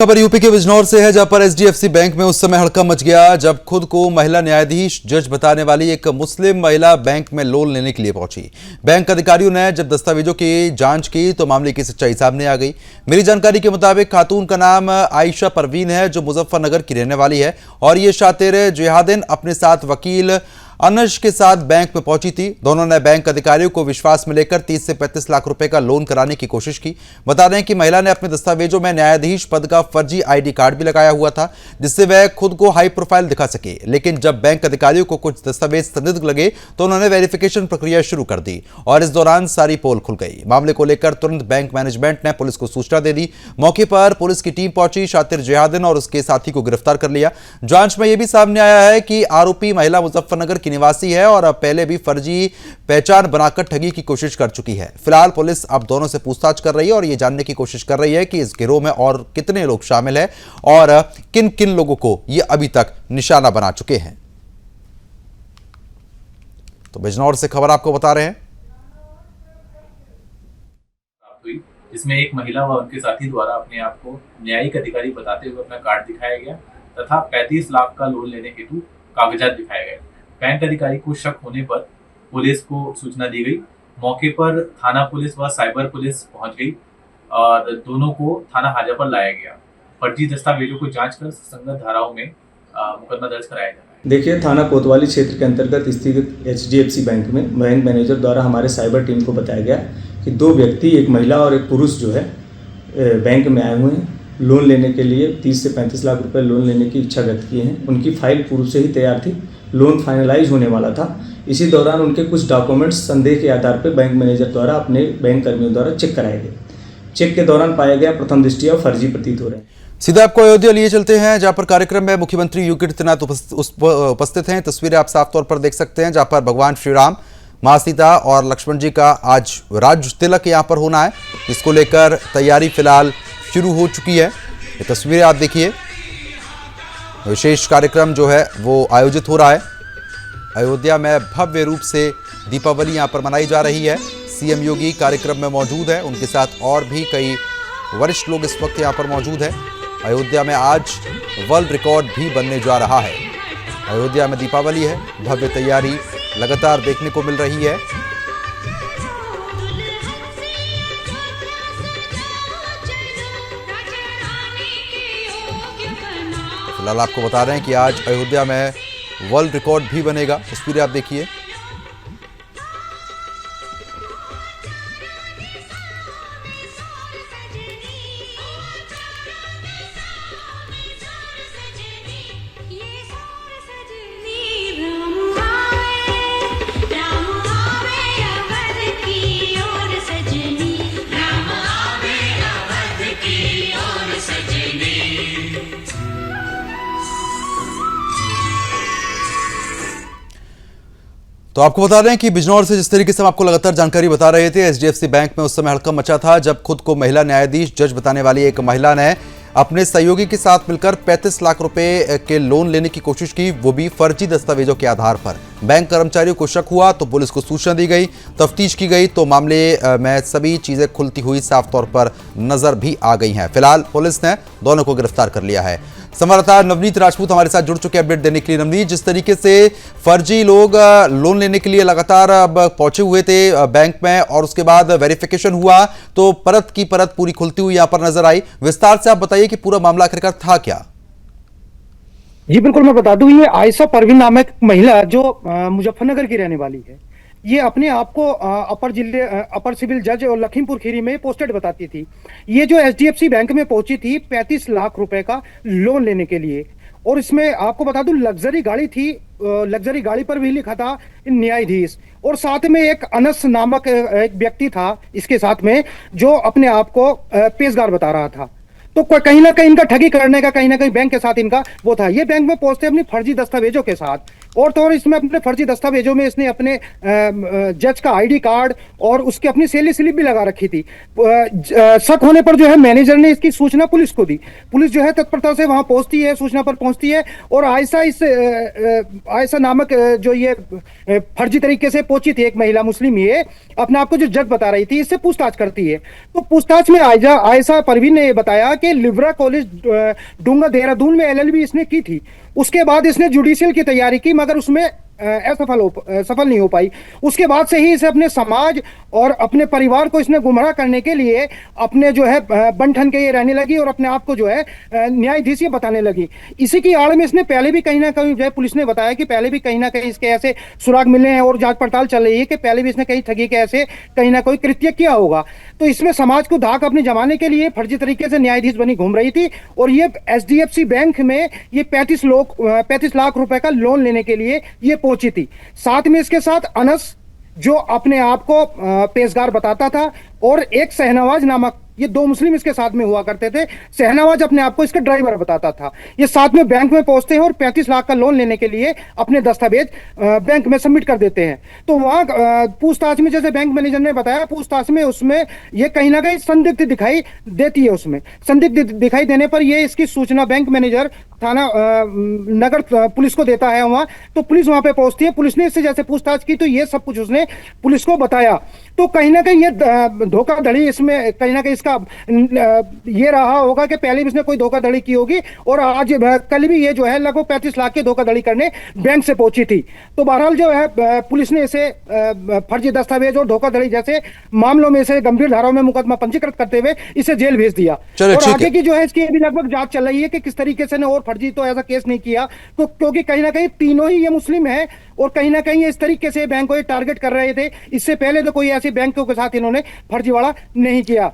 खबर यूपी के बिजनौर से है, जहां पर एचडीएफसी बैंक में उस समय हड़कंप मच गया जब खुद को महिला न्यायाधीश जज बताने वाली एक मुस्लिम महिला बैंक में लोन लेने के लिए पहुंची। बैंक अधिकारियों ने जब दस्तावेजों की जांच की तो मामले की सच्चाई सामने आ गई। मिली जानकारी के मुताबिक खातून का नाम आयशा परवीन है, जो मुजफ्फरनगर की रहने वाली है और ये शातिर जिहादिन अपने साथ वकील अनश के साथ बैंक में पहुंची थी। दोनों ने बैंक अधिकारियों को विश्वास में लेकर 30 से 35 लाख रुपए का लोन कराने की कोशिश की। बता दें कि महिला ने अपने दस्तावेजों में न्यायाधीश पद का फर्जी आईडी कार्ड भी लगाया हुआ था, जिससे वह खुद को हाई प्रोफाइल दिखा सके। लेकिन जब बैंक अधिकारियों को कुछ दस्तावेज संदिग्ध लगे तो उन्होंने वेरिफिकेशन प्रक्रिया शुरू कर दी और इस दौरान सारी पोल खुल गई। मामले को लेकर तुरंत बैंक मैनेजमेंट ने पुलिस को सूचना दे दी। मौके पर पुलिस की टीम पहुंची, शातिर जिहादिन और उसके साथी को गिरफ्तार कर लिया। जांच में यह भी सामने आया है कि आरोपी महिला मुजफ्फरनगर की निवासी है और पहले भी फर्जी पहचान बनाकर ठगी की कोशिश कर चुकी है। फिलहाल पुलिस अब दोनों से पूछताछ कर रही है और यह जानने की कोशिश कर रही है कि इस गिरोह में और कितने लोग शामिल हैं और किन किन लोगों को ये अभी तक निशाना बना चुके हैं। तो बिजनौर से खबर आपको बता रहे हैं, जिसमें एक महिला व उनके साथी द्वारा अपने आप को न्यायिक अधिकारी बताते हुए अपना कार्ड दिखाया गया तथा 35 लाख का लोन लेने हेतु कागजात दिखाए गए। बैंक अधिकारी को शक होने पर पुलिस को सूचना दी गई। मौके पर थाना पुलिस व साइबर पुलिस पहुंच गई और दोनों को थाना हाजा पर लाया गया। फर्जी दस्तावेजों को जांच कर संगत धाराओं में मुकदमा दर्ज कराया जा रहा है। देखिए, थाना कोतवाली क्षेत्र के अंतर्गत स्थित एचडीएफसी बैंक में बैंक मैनेजर द्वारा हमारे साइबर टीम को बताया गया कि दो व्यक्ति, एक महिला और एक पुरुष जो है बैंक में आए हुए हैं। लोन लेने के लिए 30 से 35 लाख रुपए लोन लेने की इच्छा व्यक्त किए हैं। उनकी फाइल पूर्व से ही तैयार थी, लोन फाइनलाइज होने वाला था। इसी दौरान उनके कुछ डॉक्यूमेंट्स संदेह के आधार पर बैंक मैनेजर द्वारा अपने बैंक कर्मियों द्वारा चेक कराए गए। चेक के दौरान पाया गया प्रथम दृष्टया फर्जी प्रतीत हो रहे हैं। सीधा आपको अयोध्या लिए चलते हैं, जहां पर कार्यक्रम में मुख्यमंत्री योगी आदित्यनाथ उपस्थित हैं। तस्वीरें आप साफ तौर पर देख सकते हैं, जहां पर भगवान श्री राम, मां सीता और लक्ष्मण जी का आज राज तिलक यहां पर होना है। इसको लेकर तैयारी फिलहाल शुरू हो चुकी है। ये तस्वीरें आप देखिए, विशेष कार्यक्रम जो है वो आयोजित हो रहा है। अयोध्या में भव्य रूप से दीपावली यहां पर मनाई जा रही है। सीएम योगी कार्यक्रम में मौजूद है, उनके साथ और भी कई वरिष्ठ लोग इस वक्त यहां पर मौजूद हैं। अयोध्या में आज वर्ल्ड रिकॉर्ड भी बनने जा रहा है। अयोध्या में दीपावली है, भव्य तैयारी लगातार देखने को मिल रही है। फिलहाल आपको बता रहे हैं कि आज अयोध्या में वर्ल्ड रिकॉर्ड भी बनेगा। तस्वीरें आप देखिए, तो आपको बता रहे हैं कि बिजनौर से जिस तरीके से हम आपको लगातार जानकारी बता रहे थे, एचडीएफसी बैंक में उस समय हड़कंप मचा था जब खुद को महिला न्यायाधीश जज बताने वाली एक महिला ने अपने सहयोगी के साथ मिलकर 35 लाख रुपए के लोन लेने की कोशिश की, वो भी फर्जी दस्तावेजों के आधार पर। बैंक कर्मचारियों को शक हुआ तो पुलिस को सूचना दी गई, तफ्तीश की गई तो मामले में सभी चीजें खुलती हुई साफ तौर पर नजर भी आ गई हैं। फिलहाल पुलिस ने दोनों को गिरफ्तार कर लिया है। संवाददाता नवनीत राजपूत हमारे साथ जुड़ चुके हैं अपडेट देने के लिए। नवनीत, जिस तरीके से फर्जी लोग लोन लेने के लिए लगातार अब पहुंचे हुए थे बैंक में और उसके बाद वेरिफिकेशन हुआ तो परत की परत पूरी खुलती हुई यहां पर नजर आई। विस्तार से आप बताइए कि पूरा मामला आखिरकार था क्या? जी बिल्कुल, मैं बता दूं, ये आयशा परवीन नामक महिला जो मुजफ्फरनगर की रहने वाली है, ये अपने आप को अपर सिविल जज और लखीमपुर खीरी में पोस्टेड बताती थी। ये जो एचडीएफसी बैंक में पहुंची थी 35 लाख रुपए का लोन लेने के लिए, और इसमें आपको बता दूं लग्जरी गाड़ी थी, लग्जरी गाड़ी पर भी लिखा था न्यायाधीश, और साथ में एक अनस नामक एक व्यक्ति था इसके साथ में जो अपने आप को पेशगार बता रहा था। तो कहीं ना कहीं इनका ठगी करने का कहीं ना कहीं बैंक के साथ इनका वो था। ये बैंक में पहुंचते अपनी फर्जी दस्तावेजों के साथ और तो और इसमें अपने फर्जी दस्तावेजों में इसने अपने जज का आईडी कार्ड और उसकी अपनी सैलरी स्लिप भी लगा रखी थी। शक होने पर जो है मैनेजर ने इसकी सूचना पुलिस को दी। पुलिस जो है तत्परता से वहां पहुंचती है, सूचना पर पहुंचती है और आयशा नामक जो ये फर्जी तरीके से पहुंची थी एक महिला मुस्लिम, ये अपने आप को जो जज बता रही थी, इससे पूछताछ करती है। तो पूछताछ में आयशा परवीन ने बताया कि लिवरा कॉलेज डूंगा देहरादून में LLB इसने की थी। उसके बाद इसने जुडिशियल की तैयारी की मगर उसमें सफल नहीं हो पाई। उसके बाद से ही इसे अपने समाज और अपने परिवार को इसने गुमराह करने के लिए अपने जो है बन-ठन के ये रहने लगी और अपने आप को जो है न्यायाधीश ये बताने लगी। इसी की आड़ में इसने पहले भी कहीं ना कहीं जो है पुलिस ने बताया कि पहले भी कहीं ना कहीं इसके ऐसे सुराग मिले हैं और जांच पड़ताल चल रही है कि पहले भी इसने कहीं ठगी के ऐसे कहीं ना कोई कृत्य किया होगा। तो इसमें समाज को धाक अपने जमाने के लिए फर्जी तरीके से न्यायाधीश बनी घूम रही थी और ये HDFC बैंक में ये 35 लाख रुपए का लोन लेने के लिए ये पहुंची थी। साथ में इसके साथ अनस जो अपने आप को पेशगार बताता था और एक शहनवाज नामक, ये दो मुस्लिम इसके साथ में हुआ करते थे। शहनवाज अपने आप को इसका ड्राइवर बताता था। ये साथ में बैंक में पहुंचते हैं और 35 लाख का लोन लेने के लिए अपने दस्तावेज बैंक में सबमिट कर देते हैं। तो वहां पूछताछ में, जैसे बैंक मैनेजर ने बताया, पूछताछ में उसमें ये कहीं ना कहीं संदिग्ध दिखाई देती है। उसमें संदिग्ध दिखाई देने पर ये इसकी सूचना बैंक मैनेजर थाना नगर पुलिस को देता है। वहां तो पुलिस वहां पे पहुंचती है। पुलिस ने इससे जैसे पूछताछ की तो ये सब कुछ उसने पुलिस को बताया। तो कहीं ना कहीं ये धोखाधड़ी इसमें कहीं ना कहीं इसका ये रहा होगा कि पहले भी इसने कोई धोखाधड़ी की होगी और आज कल भी ये जो है लगभग 35 लाख की धोखाधड़ी करने बैंक से पहुंची थी। तो बहरहाल जो है पुलिस ने इसे फर्जी दस्तावेज और धोखाधड़ी जैसे मामलों में इसे गंभीर धाराओं में मुकदमा पंजीकृत करते हुए इसे जेल भेज दिया। और आगे की जो है इसकी भी लगभग जांच चल रही है कि किस तरीके से ने और फर्जी तो ऐसा केस नहीं किया, तो क्योंकि कहीं ना कहीं तीनों ही ये मुस्लिम है और कहीं ना कहीं इस तरीके से बैंक को ये टारगेट कर रहे थे। इससे पहले तो कोई ऐसी बैंकों के साथ इन्होंने फर्जीवाड़ा नहीं किया।